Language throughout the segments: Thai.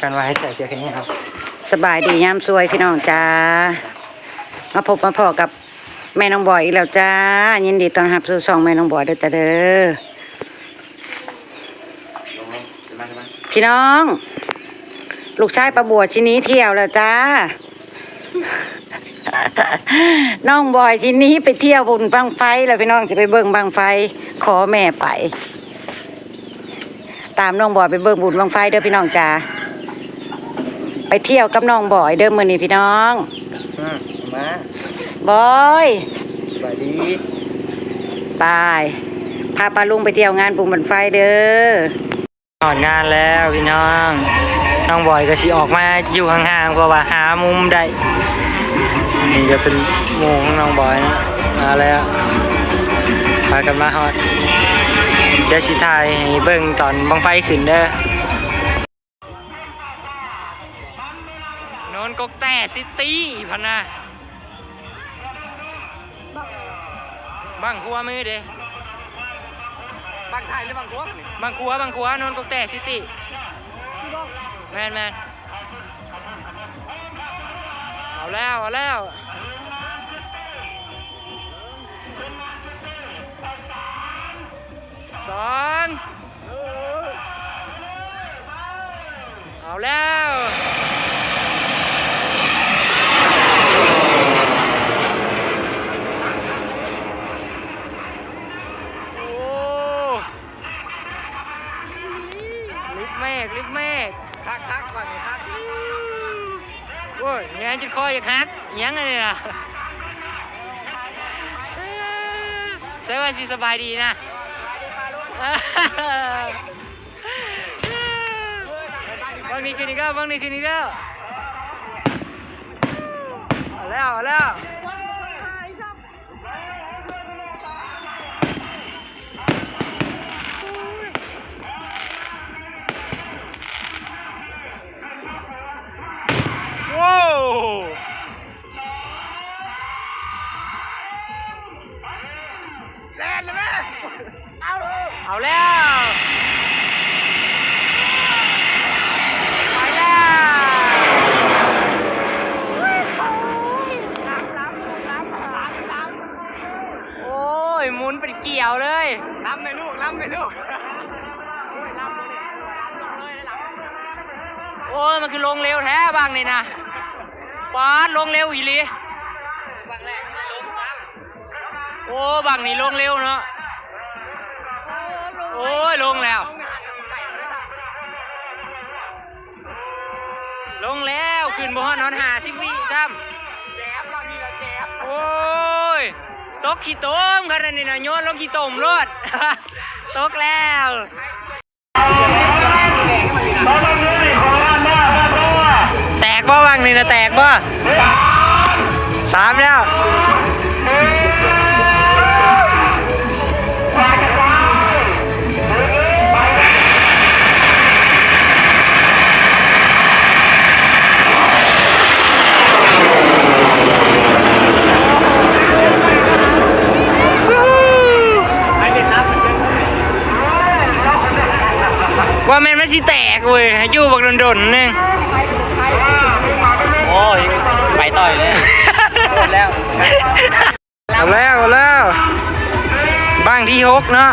กันไว้ให้ใส่เสื้อแขนยาว สบายดียามสวยพี่น้องจ้ามาพบมาพอกับแม่น้องบอยอีกแล้วจ้ายินดีต้อนรับสู่ช่องแม่น้องบอยเด้อจ้าเด้อพี่น้องลูกชายประบวชชิ้นนี้เที่ยวแล้วจ้า น้องบอยชิ้นนี้ไปเที่ยวบุญบังไฟแล้วพี่น้องจะไปเบิ่งบังไฟขอแม่ไปตามน้องบอยไปเบิ่งบุญบังไฟเด้อพี่น้องจ้าไปเที่ยวกับน้องบอยเด้อมื้อนี้พี่น้องมาบอยสบายดีไปพาป้าลุงไปเที่ยวงานบุญบังไฟเด้อออกงานแล้วพี่น้องน้องบอยก็สิออกมาอยู่ห่างๆเพราะว่าหามุมได้นี่จะเป็นโมงของน้องบอยนะมาแล้วพากันมาฮอดเดี๋ยวสิถ่ายให้เบิ่งตอนบังไฟขึ้นเด้อโนนกกแต่ซิตี้พันนะบังคัวมือเด้บังชายหรือบังคัวบังคัวโนนกกแต่ซิตี้แมนเอาแล้วสองเอาแล้วโอ้ลิฟต์เมฆคักว่ะนี่คักโอ้ยยังจะคอยอยากฮักยังไงล่ะใช่ว่าสิสบายดีนะบางนี้คืนนี้ก็เอาแล้วว้าวเล่นเลยแม่เอาแล้วไปแล้วโอ้ยหมุนเป็นเกี่ยวเลยล้ำไปลูกโอ้ยมันคือลงเร็วแท้บางนี่นะปาดลงเร็วอีหลีบางแรกลงซ้ำโอ้บางนี่ลงเร็วเนาะโอ้ยลงแล้วขึ้นบ่ฮอดนอน50 วิซ้ำแจ๊บเรานี่ละแจ๊บโอ้ยตกขี้ต้มขนาดนี้นะโยนลงขี้ต้มรถ ตกแล้วแตกบ่บางนี่นะแตกบ่3แล้วว่าแม่นมันสิแตกเว้ยอยู่บักดนๆนึงโอ้ยไปต่อยเลยแล้วบ้างที่6เนาะ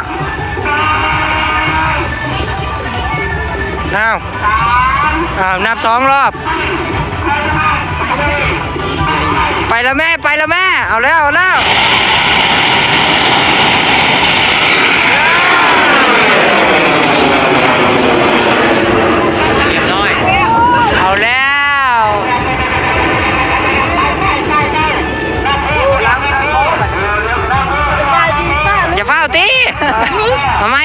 นับ2 รอบไปแล้วแม่เอาแล้วอย่าเฝ้าตีทำไม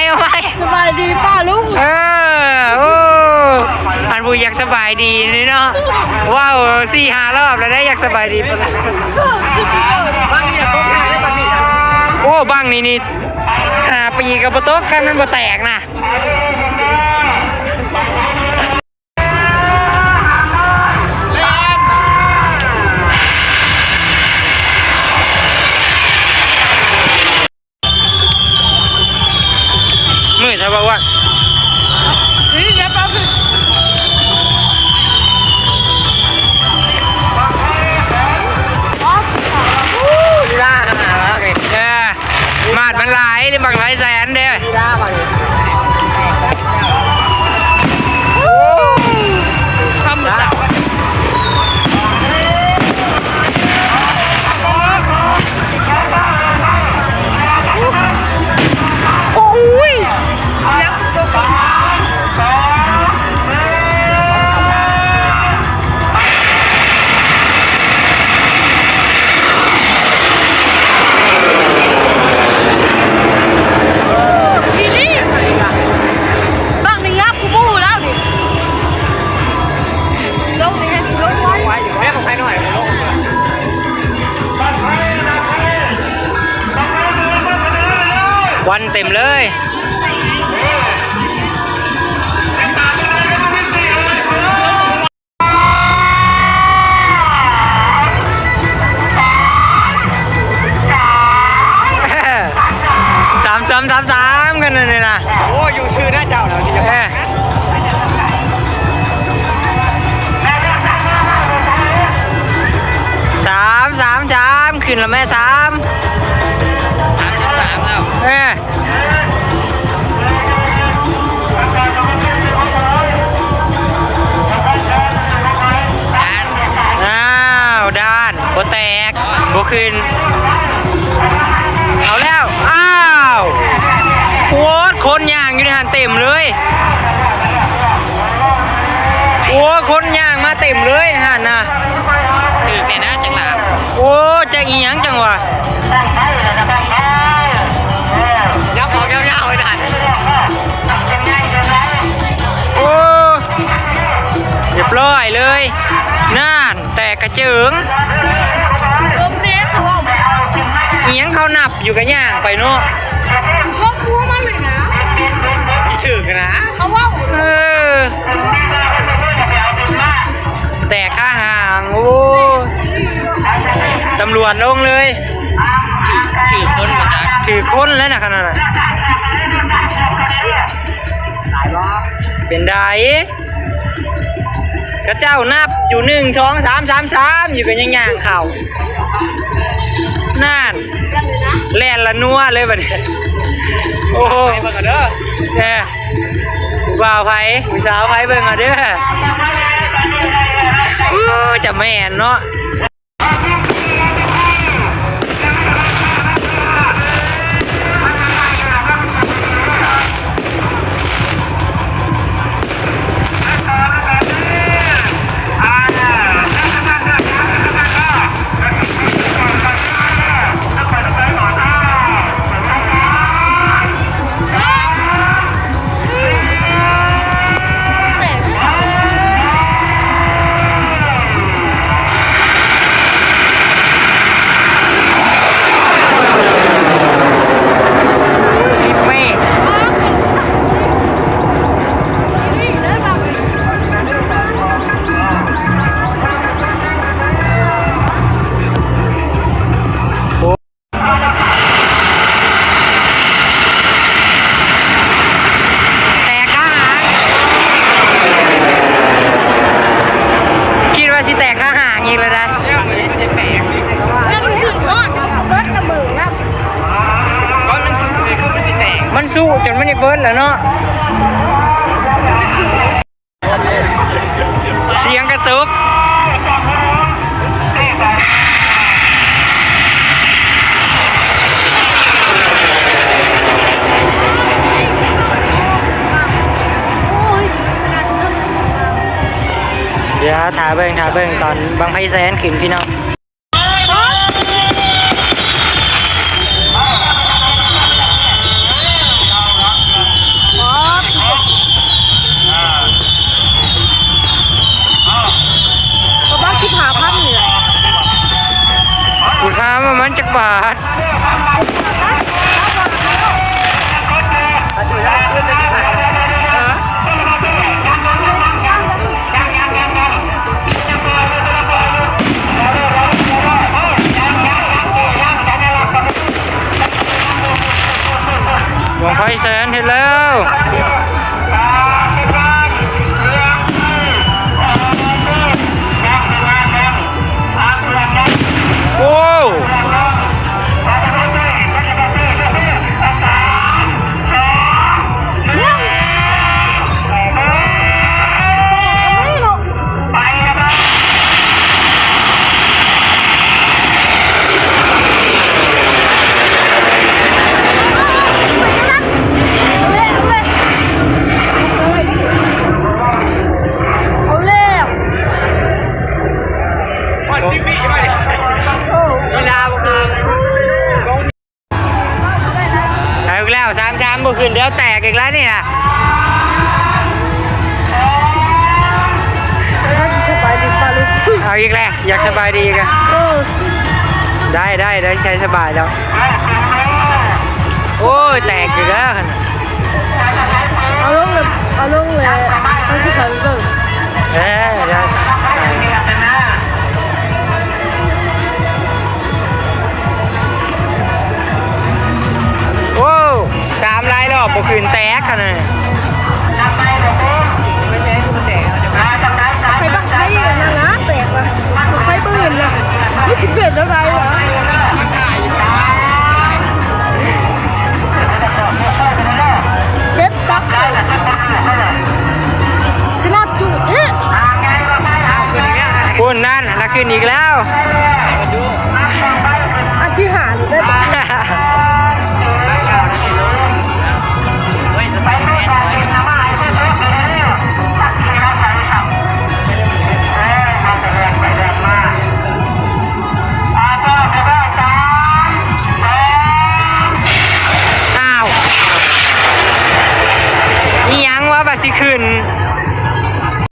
สบายดีป้าลุงโอ้อันบูอยากสบายดีนี่เนาะว้าว4-5 รอบแล้วได้อยากสบายดีโอ้บังนี่5 ปีกับโต๊ะกันมันบ่แตกนะ มือถ้าบอกว่า นี่เดี๋ยวแป๊บนึง ลีลาขนาดนั้นมาดมันหลายนี่บักหลายแสนเด้อลีลาบักทำจับโอ้ยวันเต็มเลย3-3-3-3กันเลยนะโอ้อยู่ชื่อหน้าเจ้าแล้วสิจะ3-3-3ขึ้นแล้วแม่3-3แล้วด้านโบแตกโบขึ้นเอาแล้วอ้าวโอ้คนย่างอยู่ในหันเต็มเลยโอ้คนย่างมาเต็มเลยหันนะถือเนี่ยนะจังหวะโอ้จะอีหยังจังวะยับออกยาวๆไปหันโอ้เรียบร้อยเลยน่านแต่กระเจิงอีหยังเขานับอยู่กันย่างไปเนาะชอบพูดมันเลยนะไม่ถึงนะเขาว่าแต่ข้าห่างโอ้ตำรวจลงเลยถือคนมาจากถือคนแล้วนะขนาดนั้นเป็นได้กระเจ้านับอยู่1-2-3-3-3อยู่กันย่างๆเข่าน่านแล่นละนัวเลยบัดนี้โอ้โหไปเบิ่งกันเด้อผู้บ่าวไผผู้สาวไผเบิ่งกันเด้อจะแม่นเนาะมันสู้จนมันจะเบิร์ดแล้วเนาะเสียงกระตุกเดี๋ยวถ่ายเบิ่งตอนบางไพแสนขึ้นพี่น้องมันจักบาท หลวงพ่อเซินเห็นแล้วโอ้เอาอีกแล้ว3-3บุคืนเดี๋ยวแตกอีกแล้วเนี่ย เอาอีกแล้วอยากสบายดีกันได้ใช้สบายแล้วโอ้ยแตกอีกแล้วเอาลงเลยเขาสิเขาเลิก เดี๋ยวโอ้3 ลายรอบบุคืนแตกขนาด ใครบักใครนะแตกว่ะใครปืนล่ะนี่สิเป็นอะไรวะเจ็บตับคือลาดจุดเอ๊ะ คุณนั่นละขึ้นอีกแล้ว อธิษฐานได้ปะอ้าวมียังวะบัตรสิขึ้น